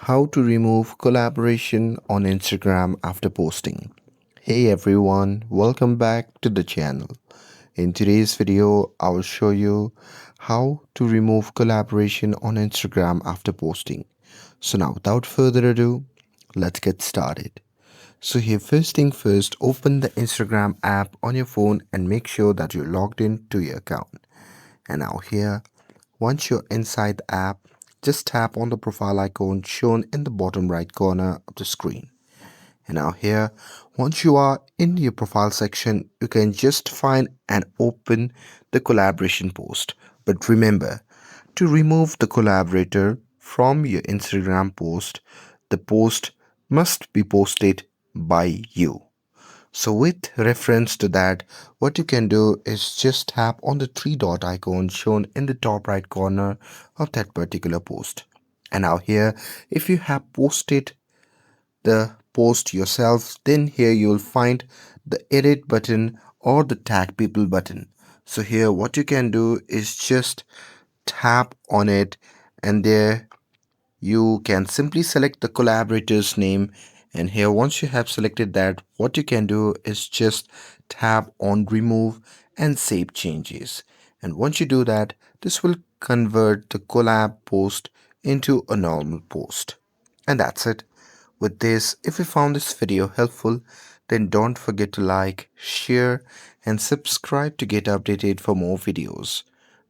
How to remove collaboration on Instagram after posting. Hey everyone, welcome back to the channel. In today's video, I will show you how to remove collaboration on Instagram after posting. So now without further ado, let's get started. So here first thing first, open the Instagram app on your phone and make sure that you're logged in to your account. And now here, once you're inside the app, just tap on the profile icon shown in the bottom right corner of the screen. And now here, once you are in your profile section, you can just find and open the collaboration post. But remember, to remove the collaborator from your Instagram post, the post must be posted by you. So with reference to that, what you can do is just tap on the three dot icon shown in the top right corner of that particular post. And now here, if you have posted the post yourself, then here you will find the edit button or the tag people button. So here what you can do is just tap on it, and there you can simply select the collaborator's name. And here once you have selected that, what you can do is just tap on remove and save changes. And once you do that, this will convert the collab post into a normal post. And that's it. With this, if you found this video helpful, then don't forget to like, share and subscribe to get updated for more videos.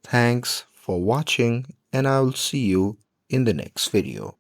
Thanks for watching, and I will see you in the next video.